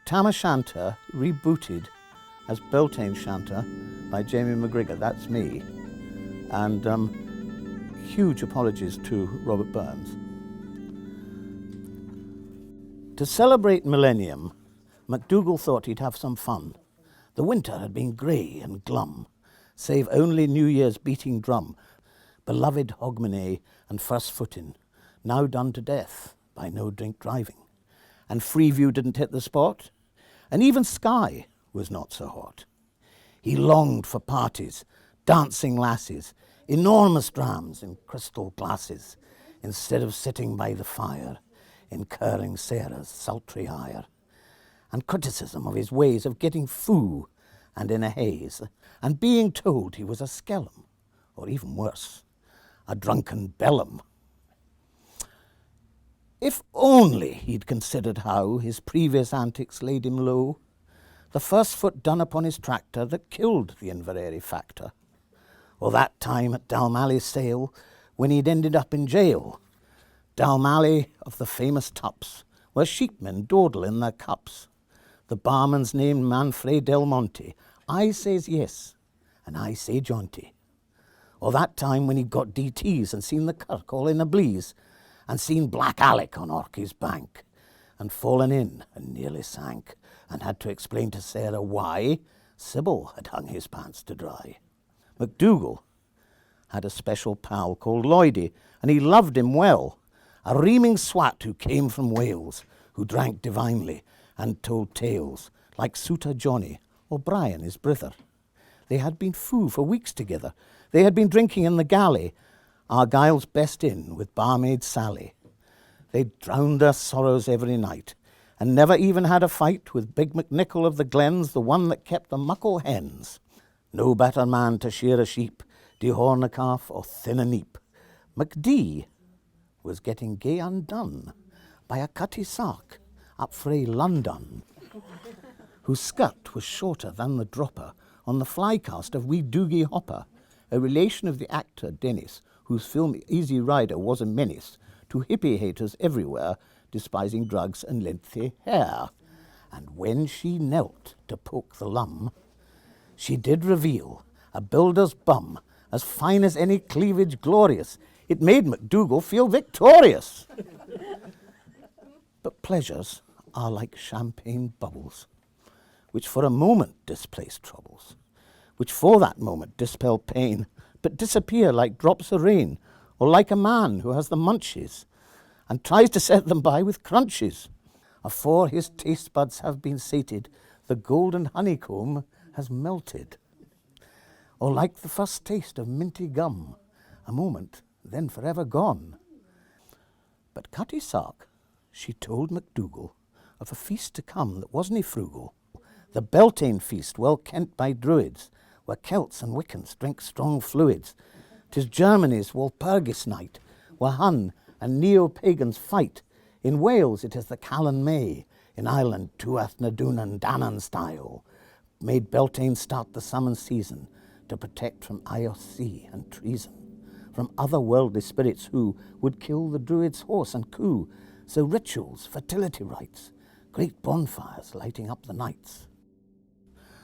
Tam Shanter Rebooted as Beltane Shanter by Jamie McGrigor, that's me. And huge apologies to Robert Burns. To celebrate millennium, MacDougall thought he'd have some fun. The winter had been grey and glum, save only New Year's beating drum. Beloved Hogmanay and first footing, now done to death by no drink driving. And Freeview didn't hit the spot, and even Skye was not so hot. He longed for parties, dancing lasses, enormous drams in crystal glasses, instead of sitting by the fire, incurring Sarah's sultry ire, and criticism of his ways of getting foo and in a haze, and being told he was a skellum, or even worse, a drunken bellum. If only he'd considered how his previous antics laid him low, the first foot done upon his tractor that killed the Inverary factor, or that time at Dalmally sale when he'd ended up in jail, Dalmally of the famous Tups, where sheepmen dawdle in their cups. The barman's named Manfred Del Monte. I says yes, and I say jaunty. Or that time when he'd got DTs and seen the Kirk all in a bleeze, and seen Black Alec on Orkney's bank, and fallen in and nearly sank, and had to explain to Sarah why Sybil had hung his pants to dry. MacDougall had a special pal called Lloydie, and he loved him well, a reaming swat who came from Wales, who drank divinely and told tales, like Suitor Johnny or Brian, his brother. They had been foo for weeks together. They had been drinking in the galley, Argyle's best inn, with barmaid Sally. They'd drowned their sorrows every night, and never even had a fight with Big McNichol of the Glens, the one that kept the muckle hens. No better man to shear a sheep, dehorn a calf, or thin a neep. MacD was getting gay undone by a cutty sark up frae London, whose skirt was shorter than the dropper on the flycast of wee Doogie Hopper, a relation of the actor Dennis, whose film Easy Rider was a menace to hippie haters everywhere, despising drugs and lengthy hair. And when she knelt to poke the lum, she did reveal a builder's bum, as fine as any cleavage glorious. It made MacDougall feel victorious. But pleasures are like champagne bubbles, which for a moment displace troubles, which for that moment dispel pain, but disappear like drops of rain, or like a man who has the munchies and tries to set them by with crunches. Afore his taste buds have been sated, the golden honeycomb has melted. Or like the first taste of minty gum, a moment, then forever gone. But Cutty Sark, she told MacDougall of a feast to come that wasn't frugal, the Beltane feast, well kent by druids, where Celts and Wiccans drink strong fluids. 'Tis Germany's Walpurgis night, where Hun and neo-pagans fight. In Wales it is the Callan May, in Ireland Tuath na Dúnan Danann style, made Beltane start the summer season to protect from IOC and treason, from otherworldly spirits who would kill the druid's horse and coo. So rituals, fertility rites, great bonfires lighting up the nights.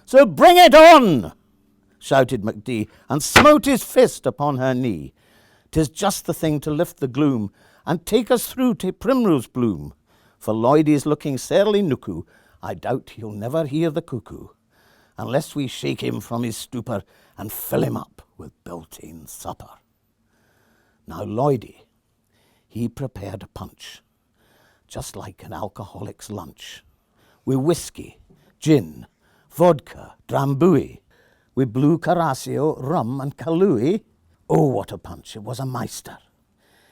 So bring it on, shouted MacD, and smote his fist upon her knee. 'Tis just the thing to lift the gloom and take us through to primrose bloom. For Lloydie's looking sairly nuku, I doubt he'll never hear the cuckoo, unless we shake him from his stupor and fill him up with Beltane supper. Now Lloydie, he prepared a punch, just like an alcoholic's lunch, with whiskey, gin, vodka, drambuie, with blue Carasio, rum and Kalui. Oh, what a punch, it was a meister.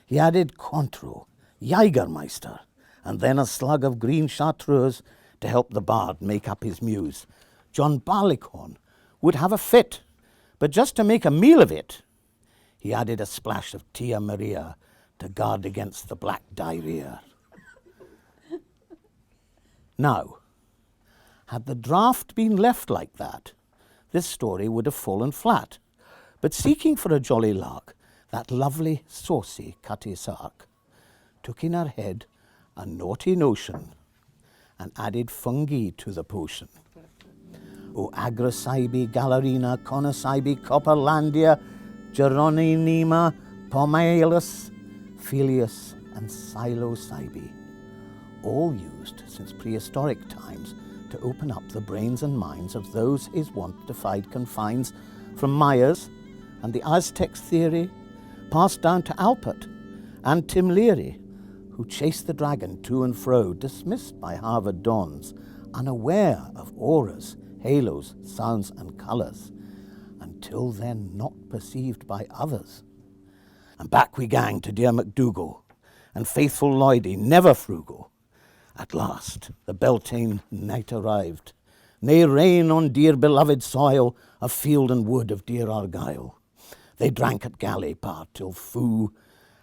He added Cointreau, Jägermeister, and then a slug of green chartreuse to help the bard make up his muse. John Barleycorn would have a fit, but just to make a meal of it, he added a splash of Tia Maria to guard against the black diarrhea. Now, had the draught been left like that, this story would have fallen flat. But seeking for a jolly lark, that lovely, saucy Cutty Sark took in her head a naughty notion and added fungi to the potion. O Agrasibe, Galarina, Conasibe, Copperlandia, Geronima, Pomaelus, Philius, and Psilocybe, all used since prehistoric times to open up the brains and minds of those his wont defied confines, from Mayas and the Aztecs' theory, passed down to Alpert and Tim Leary, who chased the dragon to and fro, dismissed by Harvard dons, unaware of auras, halos, sounds, and colours, until then not perceived by others. And back we gang to dear MacDougall, and faithful Lloydie, never frugal. At last the Beltane night arrived, nae rain on dear beloved soil of field and wood of dear Argyle. They drank at galley part till foo,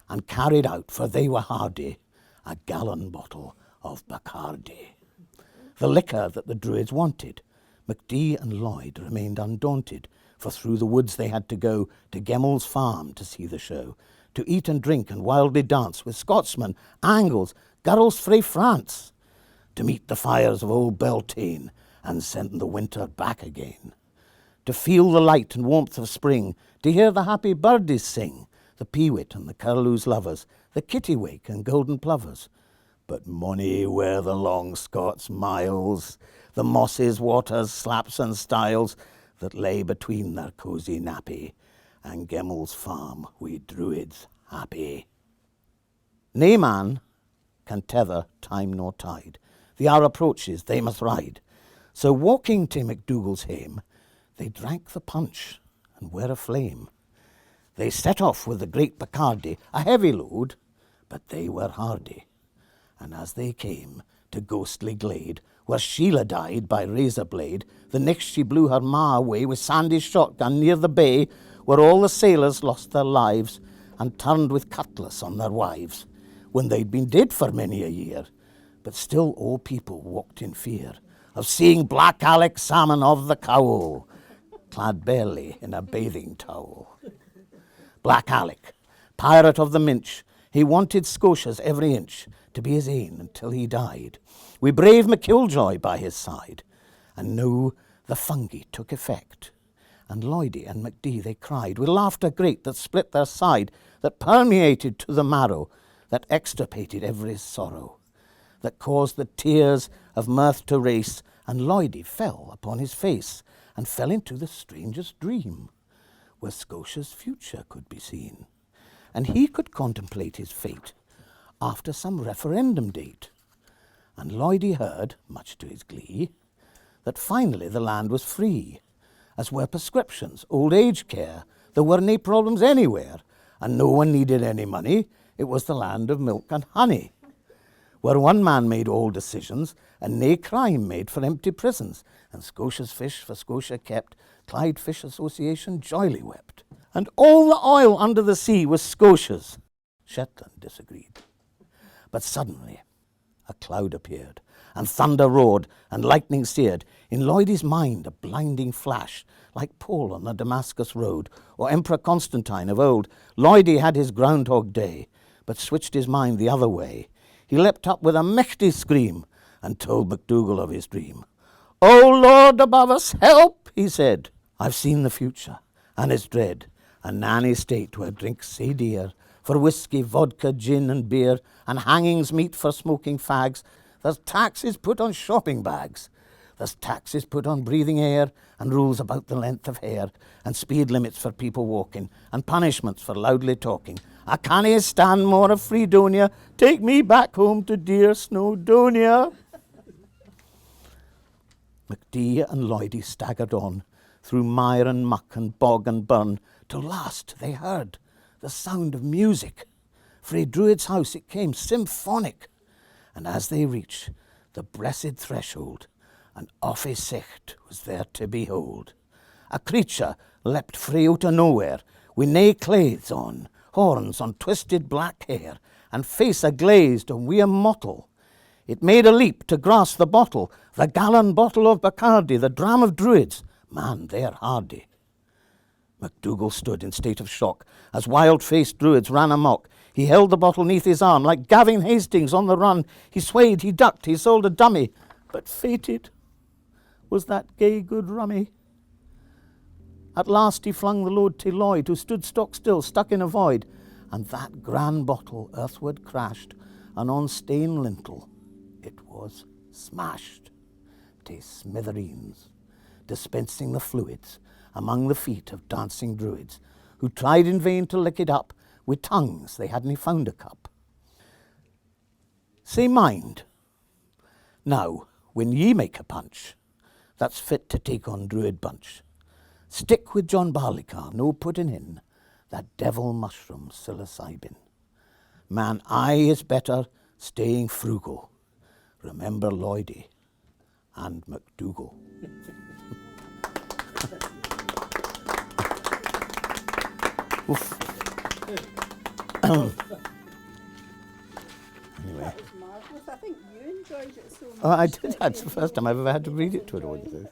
and carried out, for they were hardy, a gallon bottle of Bacardi. The liquor that the Druids wanted, MacD and Lloyd remained undaunted, for through the woods they had to go to Gemmell's farm to see the show, to eat and drink and wildly dance with Scotsmen, Angles, girls frae France, to meet the fires of old Beltane and send the winter back again, to feel the light and warmth of spring, to hear the happy birdies sing, the peewit and the curlew's lovers, the kittiwake and golden plovers. But mony were the long Scots miles, the mosses, waters, slaps and stiles that lay between their cosy nappy and Gemmell's farm wi' Druids happy. Nae man can tether time nor tide. The hour approaches, they must ride. So walking to MacDougall's hame, they drank the punch and were aflame. They set off with the great Bacardi, a heavy load, but they were hardy. And as they came to ghostly glade, where Sheila died by razor blade, the next she blew her ma away with Sandy's shotgun near the bay, where all the sailors lost their lives and turned with cutlass on their wives, when they'd been dead for many a year. But still all people walked in fear of seeing Black Alec Salmon of the Cowl, clad barely in a bathing towel. Black Alec, pirate of the Minch, he wanted Scotia's every inch to be his ain until he died, wi' brave MacKilljoy by his side. And now the fungi took effect, and Lloydie and MacD they cried, with laughter great that split their side, that permeated to the marrow, that extirpated every sorrow, that caused the tears of mirth to race, and Lloydie fell upon his face, and fell into the strangest dream, where Scotia's future could be seen, and he could contemplate his fate after some referendum date. And Lloydie heard, much to his glee, that finally the land was free, as were prescriptions, old age care, there were nae problems anywhere, and no one needed any money. It was the land of milk and honey, where one man made all decisions, and nae crime made for empty prisons, and Scotia's fish for Scotia kept, Clyde Fish Association joyly wept. And all the oil under the sea was Scotia's. Shetland disagreed. But suddenly a cloud appeared, and thunder roared, and lightning seared. In Lloydie's mind a blinding flash, like Paul on the Damascus road, or Emperor Constantine of old. Lloydie had his groundhog day, but switched his mind the other way. He leapt up with a mächty scream, and told MacDougall of his dream. "O Lord above us, help," he said. "I've seen the future, and it's dread, a nanny state where drink's sae dear, for whiskey, vodka, gin and beer, and hangings meet for smoking fags. There's taxes put on shopping bags. There's taxes put on breathing air, and rules about the length of hair, and speed limits for people walking, and punishments for loudly talking. I cannae stand more of Freedonia. Take me back home to dear Snowdonia." MacD and Lloydie staggered on, through mire and muck and bog and burn, till last they heard the sound of music. Frae Druid's house it came, symphonic. And as they reached the blessed threshold, an awfu' sicht was there to behold. A creature leapt frae out o' nowhere, wi' nae clothes on, horns on twisted black hair, and face aglazed and wi' a mottle. It made a leap to grasp the bottle, the gallon bottle of Bacardi, the dram of Druids. Man, they're hardy. MacDougall stood in state of shock as wild-faced Druids ran amok. He held the bottle neath his arm like Gavin Hastings on the run. He swayed, he ducked, he sold a dummy, but fated was that gay good rummy. At last he flung the load to Lloyd, who stood stock still, stuck in a void, and that grand bottle earthward crashed, and on stone lintel it was smashed to smithereens, dispensing the fluids among the feet of dancing druids, who tried in vain to lick it up with tongues they hadn't found a cup. Say mind, now, when ye make a punch that's fit to take on druid bunch, stick with John Barleycorn, no putting in that devil mushroom psilocybin. Man, I is better staying frugal. Remember Lloydie and McDougall. Anyway. That was marvellous. I think you enjoyed it so much. Oh, I did. That's the first time I've ever had to read it to an audience.